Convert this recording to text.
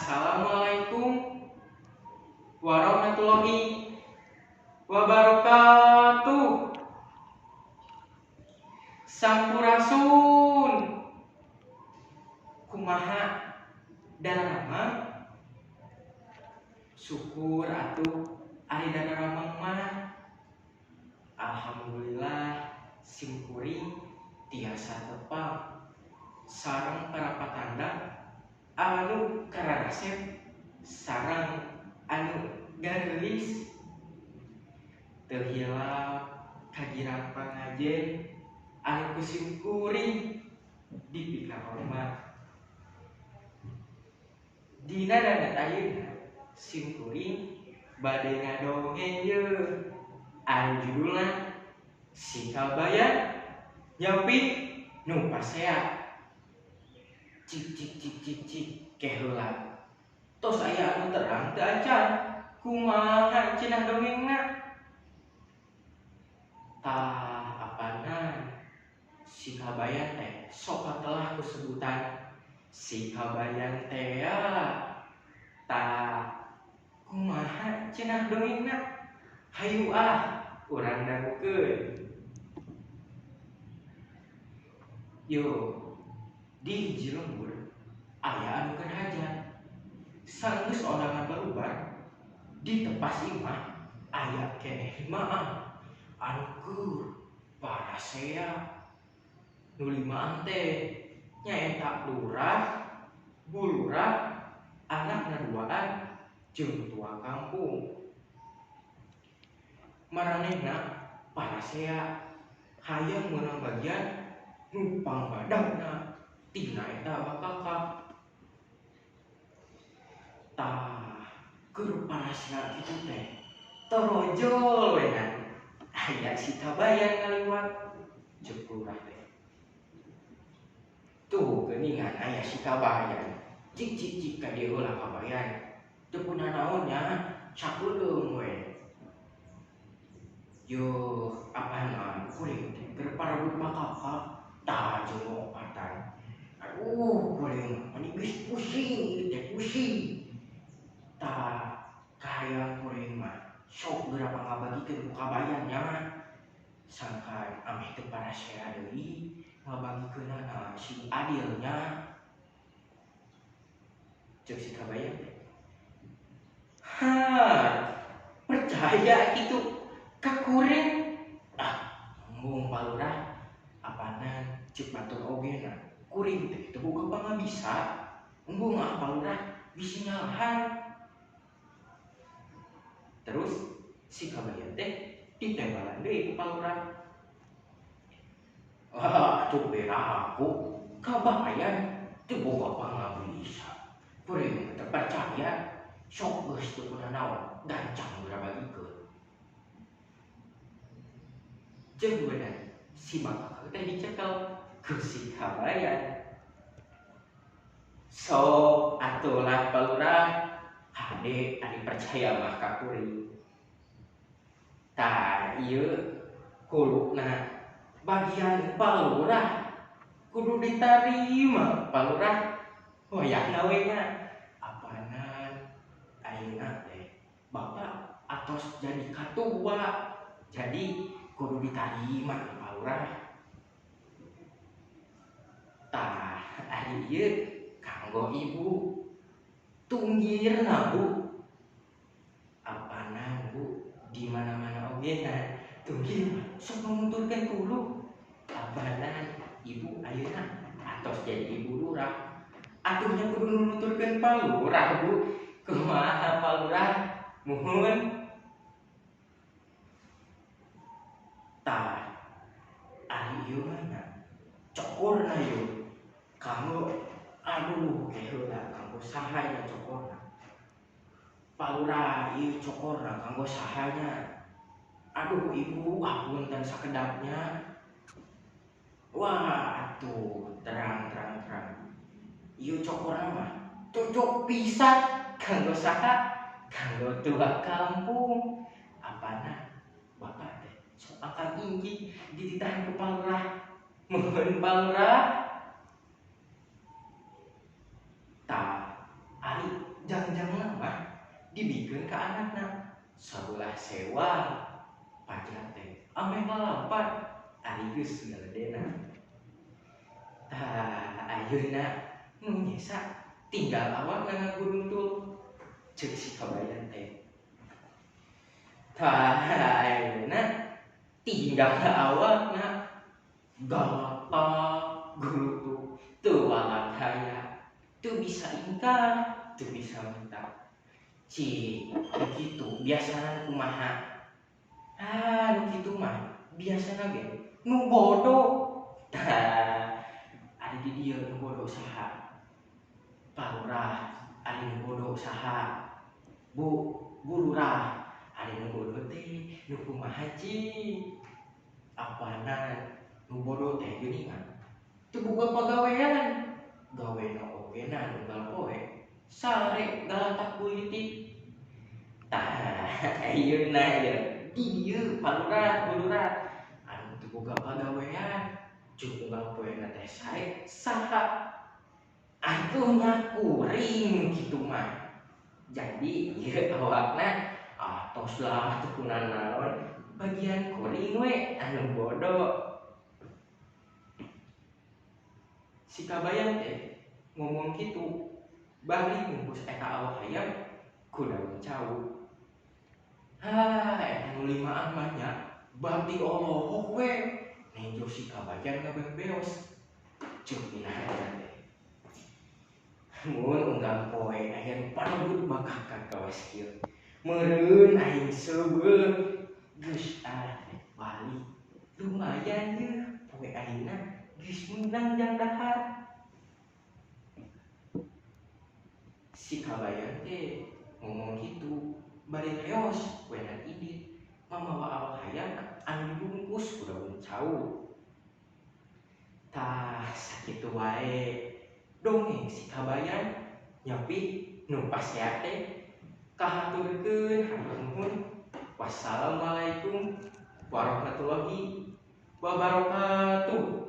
Assalamualaikum warahmatullahi wabarakatuh. Sampurasun. Kumaha darama? Syukur atuh ari darama mah. Alhamdulillah simkuring tiasa tepang sareng para patanda anu kararasep sareng anu garis teu hilap kajiran pangajen anu kusimkuring dipika hormat. Dina dandat ayeuna simkuring bade ngadongeng yeuh anu judulna Si Kabayan Nyapi Nu Pasea. Cik keheula tos aya anu terang teu acan kumaha cenah dongengna. Tah apana Si Kabayan teh sok telah kusebutan Si Kabayan teh tah kumaha cenah dongengna. Hayu urang dangukeun. Yo di hiji lembur aya anu keur hajat. Sanggeus ondangan barubar di tepas imah aya keneh limaan anu keur parasea. Nu limaan teh nyaeta lurah, bulurah, anakna duaan jeung tua kampung. Maranehna parasea hayang meunang bagian nu pangbadagna tina eta bakakak. Tah keur parasea kitu teh torojol we aya Si Kabayan ngaliwat jeung lurah teh. Tuh geuningan aya Si Kabayan. Cik ka dieu heula Kabayan. Teu puna naon nya, sakeuleung we. Yo apaan kuring teh keur parebut bakakak tah jeung opatan. Aduh kuring mani geus pusing teh pusing. Tah kahayang kuring mah sok geura pangabagikeun ku Kabayan nya. Sangkan ameh teu parasea deui ngabagikeunna si Adil nya. Cek Si Kabayan teh. Percaya kitu ka kuring. Embung palurah apana ceuk batur ogena. Kuring teh teu boga pangabisa. Embung palurah bisi nyalahan. Terus Si Kabayan teh ditembalan deui ku palurah. Atuh bera aku Kabayan teu boga pangabisa. Kuring teu percaya sok geus teu puna naon gancang geura bagikeun. Jeung beunang si bakakak teh dicekel ku Si Kabayan. Sok atulah palurah hade ari percaya mah ka kuring. Tah ieu kulukna bagian palurah kudu ditarima palurah wayahna we nya. Apana ayeuna teh bapak atos jadi katua jadi kudu ditarima ku palurah. Tah ari ieu kanggo ibu tunggirna Bu. Apana Bu di mana-mana ogena tunggir sok nuturkeun kulo. Apana ibu ayeuna atos jadi ibu lurah. Atuhnya kudu nuturkeun palurah Bu. Kumaha palurah? Muhun. Tah ari ieu mah cokorna ieu kanggo aduh keheula kanggo saha nya cokorna. Palurah ieu cokorna kanggo saha nya. Aduh ibu hapunten sakedapnya. Wah atuh terang. Ieu cokorna mah cocok pisan kanggo saha? Kanggo tua kampung. Apana bapak teh sok angkat injing dititahan ku palurah. Muhun palurah. Tah ari jangjang mah dibikin ke anakna sebelah sewa pajak teh ame ngalampat ari geus galedena. Tah ayeuna nu nyesa tinggal awak ngaguruntul ceuk si kabayan teh. Tah ayeuna tinggal awakna galata gulutu teu walat haya teu bisa ingkar teu bisa minta ci begitu biasana kumaha nu kitu mah biasana ge nu bodoh. Tah ari di dieu nu bodoh saha Pak Lurah, ari nu bodoh saha Bu Lurah, ari nu bodoh teh nu kumaha ci apana nu bodoh teh geuningan teu boga pagawean gawena ogena unggal poe sare galatak politik. Tah ayeuna ya di dieu Pak Lurah Bu Lurah anu teu boga pagawean cuk unggal poena teh sae saha atuh ngakuring kitu mah. Jadi ieu awakna tos lah teu kunaon naon bagian kuring we anu bodoh. Si kabayan teh ngomong gitu bari ngungkus eta awak hayam ku daun cau. Eta nu limaan mah nya bati Allahok we nejo si kabayan ngabebeos ceuk dina teh. Mun unggal poe aya nu parebut bakakan kawas kieu. Meureun aing seubeul geus balik lumayan ye poe ayeuna geus menang jang dahar. Si kabayan teh ngomong gitu bari leos wenan idit mamawa awak hayam anu dibungkus ku daun cau. Tah sakitu wae dongeng si kabayan nyapi nu pasea teh kahaturkeun hatur nuhun. Wassalamualaikum warahmatullahi wabarakatuh.